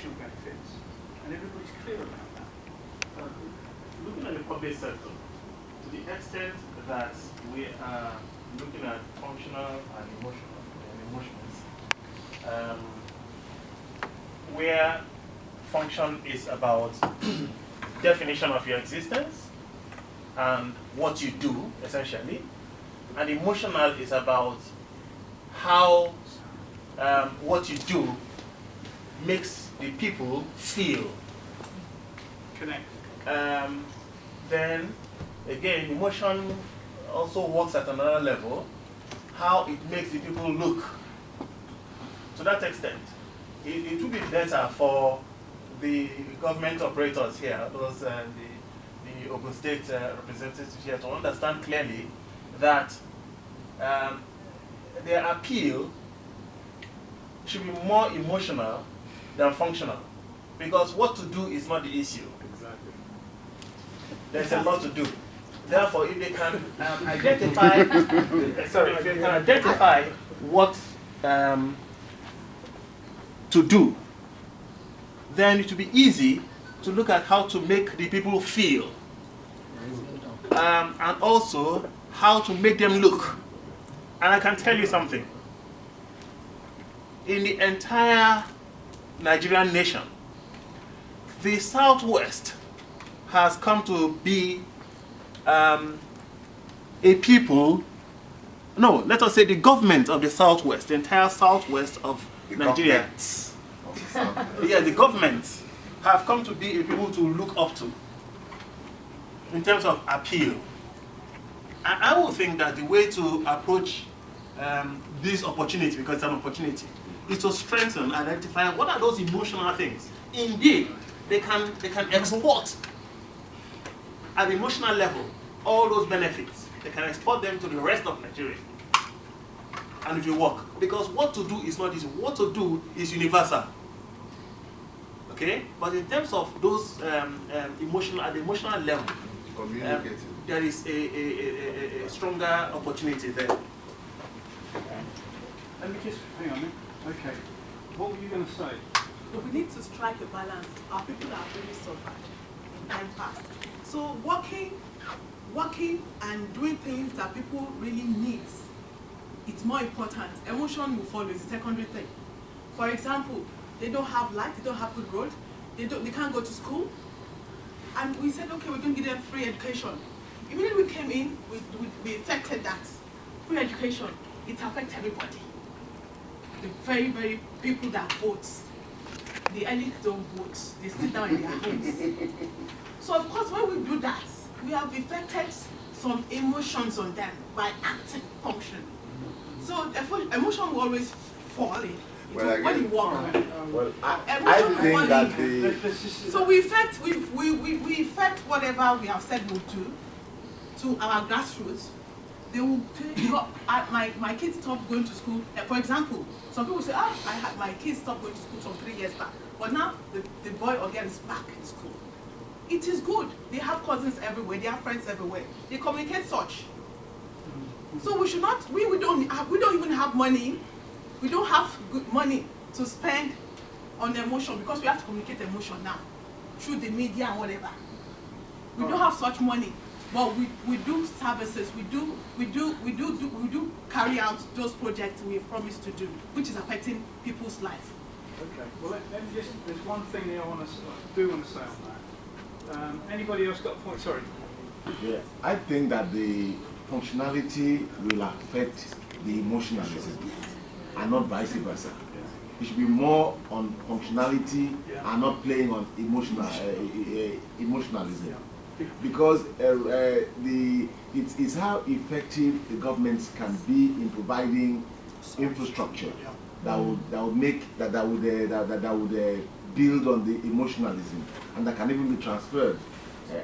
social benefits, and everybody's clear about that. Looking at the public sector, to the extent that we are looking at functional and emotions, where function is about definition of your existence and what you do, essentially, and emotional is about how what you do makes the people feel. Connect. Then, again, emotion also works at another level, how it makes the people look. To that extent, it would be better for the government operators here, those the Ogun State representatives here, to understand clearly that their appeal should be more emotional than functional, because what to do is not the issue. Exactly. There's a lot to do. Therefore, if they can identify, if they can identify what to do, then it will be easy to look at how to make the people feel, and also how to make them look. And I can tell you something. In the entire Nigerian nation, the Southwest has come to be a people, no, let us say the government of the Southwest, the entire Southwest of Nigeria. Yeah, the governments have come to be a people to look up to in terms of appeal. And I would think that the way to approach this opportunity, because it's an opportunity, is to strengthen and identify what are those emotional things. Indeed, they can export at the emotional level all those benefits. They can export them to the rest of Nigeria. And it will work. Because what to do is not easy. What to do is universal. Okay? But in terms of those emotional, at the emotional level, there is a stronger opportunity there. Let me just, hang on a minute. Okay. What were you going to say? But we need to strike a balance. Our people have really suffered in time past. So working and doing things that people really need, it's more important. Emotion will follow, it's a secondary thing. For example, they don't have light, they don't have good road, they can't go to school. And we said, okay, we're going to give them free education. Immediately we came in, we affected that. Free education, it affects everybody. The very, very people that vote, the elite don't vote, they sit down in their homes. So of course, when we do that, we have affected some emotions on them by acting, function. So emotion will always fall in. When you walk, I think that the so we affect whatever we have said we'll do to our grassroots. They will my kids stopped going to school. For example, some people say, my kids stopped going to school some 3 years back. But now the boy or girl is back in school. It is good. They have cousins everywhere, they have friends everywhere. They communicate such. So we should not, we don't even have money. We don't have good money to spend on emotion because we have to communicate emotion now through the media and whatever. We don't have such money, but we do services. We do carry out those projects we have promised to do, which is affecting people's life. Okay. Well, let me just. There's one thing that I want to say on that. Anybody else got a point? Sorry. Yeah, I think that the functionality will affect the emotionalism and not vice versa. It should be more on functionality and not playing on emotionalism. Because it's how effective the governments can be in providing infrastructure that would build on the emotionalism and that can even be transferred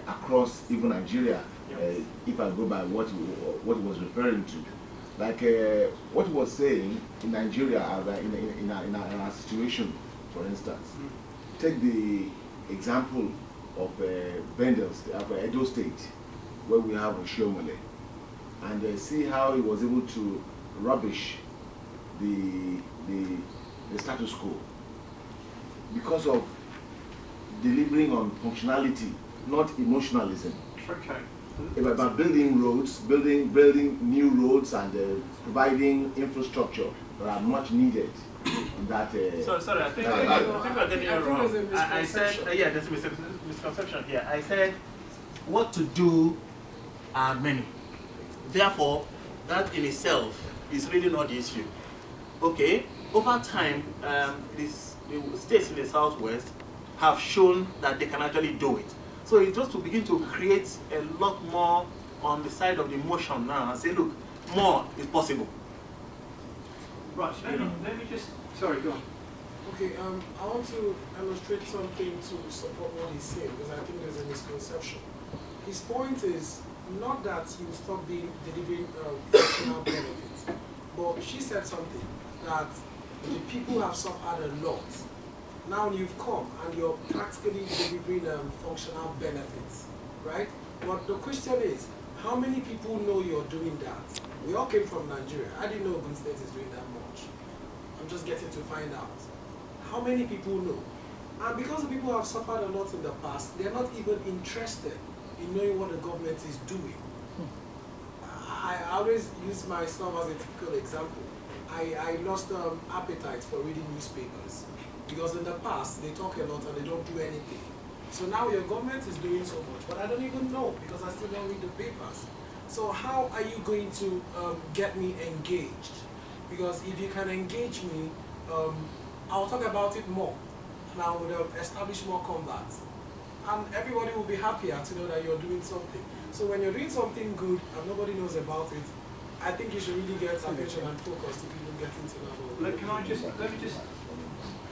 across even Nigeria. If I go by what he was referring to, like what he was saying in Nigeria, in our situation, for instance, take the example of Edo State, where we have Oshiomhole, and see how he was able to rubbish the status quo. because of delivering on functionality, not emotionalism. Okay. About building roads, building new roads, and providing infrastructure that are much needed. In that. Sorry, I think we're getting it wrong. I said, yeah, there's a misconception here. I said, what to do are many. Therefore, that in itself is really not the issue. Okay, over time, the states in the Southwest have shown that they can actually do it. So it's just to begin to create a lot more on the side of the motion now and say, look, more is possible. Right, so let me just, sorry, go on. Okay, I want to illustrate something to support what he's saying, because I think there's a misconception. His point is not that he will stop delivering functional benefits, but she said something that the people have suffered a lot. Now you've come and you're practically delivering functional benefits, right? But the question is, how many people know you're doing that? We all came from Nigeria. I didn't know Ogun State is doing that much. I'm just getting to find out. How many people know? And because the people have suffered a lot in the past, they're not even interested in knowing what the government is doing. I always use myself as a typical example. I lost appetite for reading newspapers because in the past they talk a lot and they don't do anything. So now your government is doing so much, but I don't even know because I still don't read the papers. So how are you going to get me engaged? Because if you can engage me, I'll talk about it more and I would establish more combats. And everybody will be happier to know that you're doing something. So when you're doing something good and nobody knows about it, I think you should really get attention and focus to people getting to know. Let me just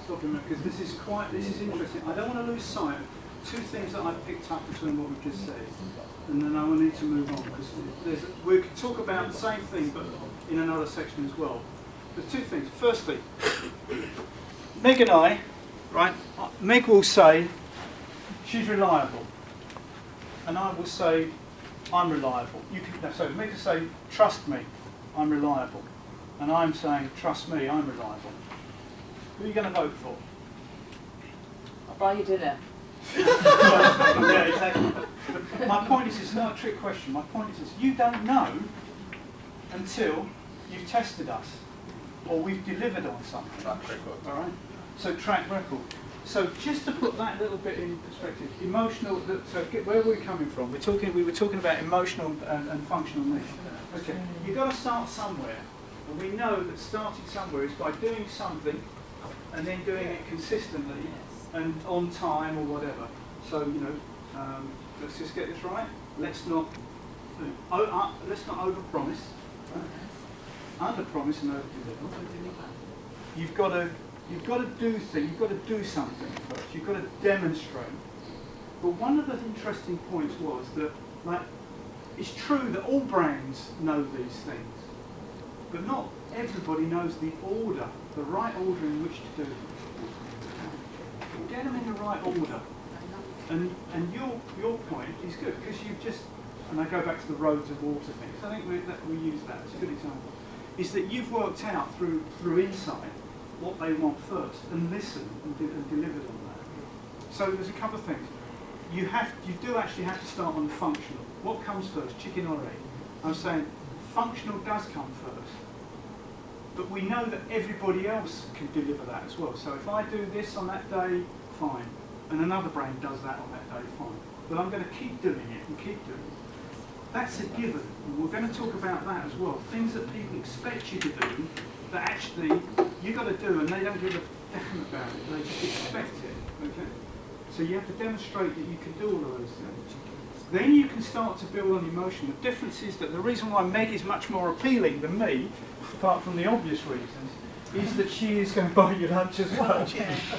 stop you a minute, because this is interesting. I don't want to lose sight of two things that I've picked up between what we've just said, and then I will need to move on, because we could talk about the same thing but in another section as well. There's two things. Firstly, Meg and I, right, Meg will say she's reliable, and I will say I'm reliable. So Meg will say, trust me, I'm reliable, and I'm saying, trust me, I'm reliable. Who are you going to vote for? I'll buy you dinner. Yeah, exactly. My point is, it's not a trick question. My point is, you don't know until you've tested us or we've delivered on something. Track record. All right. So track record. So just to put that little bit in perspective, emotional. So where were we coming from? We were talking about emotional and functional needs. Okay. You've got to start somewhere, and we know that starting somewhere is by doing something, and then doing it consistently and on time or whatever. So let's just get this right. Let's not overpromise. Underpromise and overdeliver. You've got to do things. You've got to do something first. You've got to demonstrate. But one of the interesting points was that, like, it's true that all brands know these things, but not everybody knows the order, the right order in which to do them. Get them in the right order. And your point is good, because you've just, and I go back to the roads of water thing, so I think we use that as a good example, is that you've worked out through insight what they want first, and listened and delivered on that. So there's a couple of things. You do actually have to start on the functional. What comes first, chicken or egg? I'm saying functional does come first, but we know that everybody else can deliver that as well. So if I do this on that day, fine, and another brand does that on that day, fine. But I'm going to keep doing it and keep doing it. That's a given, and we're going to talk about that as well. Things that people expect you to do that actually you've got to do, and they don't give a damn about it. They just expect it. Okay. So you have to demonstrate that you can do all of those things. Then you can start to build on emotion. The difference is that the reason why Meg is much more appealing than me, apart from the obvious reasons, is that she is going to buy you lunch as well.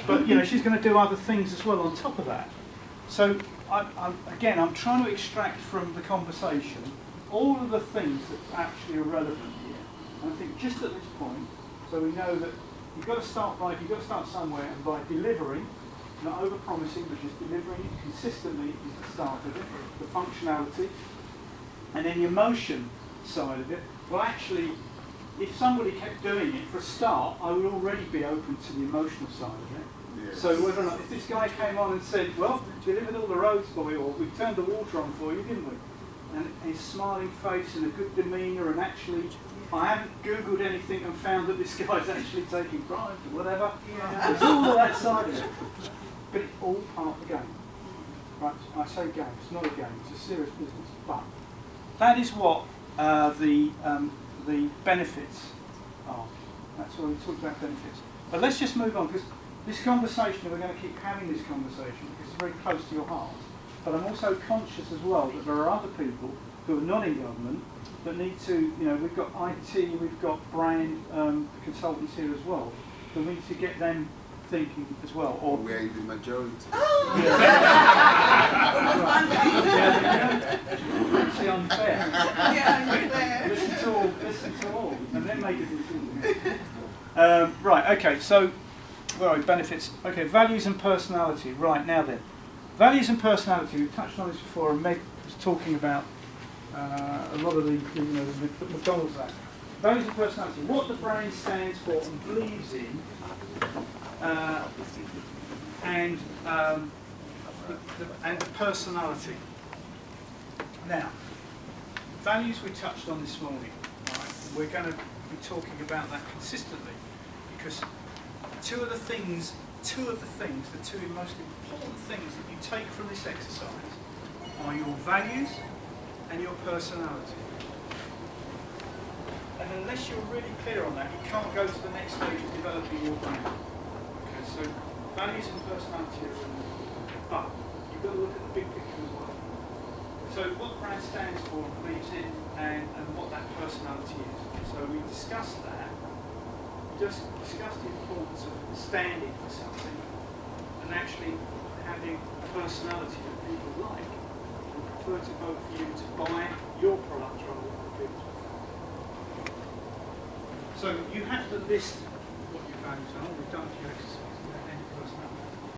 But she's going to do other things as well on top of that. So I'm trying to extract from the conversation all of the things that actually are relevant here. And I think just at this point, so we know that you've got to start somewhere, and by delivering, not over-promising, but just delivering it consistently is the start of it, the functionality. And then the emotion side of it, well actually, if somebody kept doing it for a start, I would already be open to the emotional side of it. So whether or not, if this guy came on and said, well, we delivered all the roads for you, or we turned the water on for you, didn't we? And his smiling face and a good demeanour, and actually, I haven't Googled anything and found that this guy's actually taking bribes or whatever. There's all of that side of it. But it's all part of the game. Right? I say game, it's not a game, it's a serious business. But that is what the benefits are. That's why we talk about benefits. But let's just move on, because this conversation, we're going to keep having this conversation because it's very close to your heart. But I'm also conscious as well that there are other people who are not in government that need to, we've got IT, we've got brand consultants here as well, so we need to get them thinking as well. Or we're in the majority. It's unfair. Yeah, unfair. Listen to all, and then make a decision. Right, okay, so, where are we? Benefits. Okay, values and personality. Right, now then. Values and personality, we've touched on this before, and Meg was talking about a lot of the McDonald's Act. Values and personality, what the brain stands for and believes in, and the personality. Now, values we touched on this morning. Right? We're going to be talking about that consistently, because two of the two most important things that you take from this exercise are your values and your personality. And unless you're really clear on that, you can't go to the next stage of developing your brand. Okay, so values and personality are really important. But you've got to look at the big picture as well. So what the brand stands for and believes in, and what that personality is. So we discussed that. Just discuss the importance of standing for something and actually having a personality that people like and prefer to vote for you to buy your product rather than the people's. So you have to list what your values are. We've done a few exercises.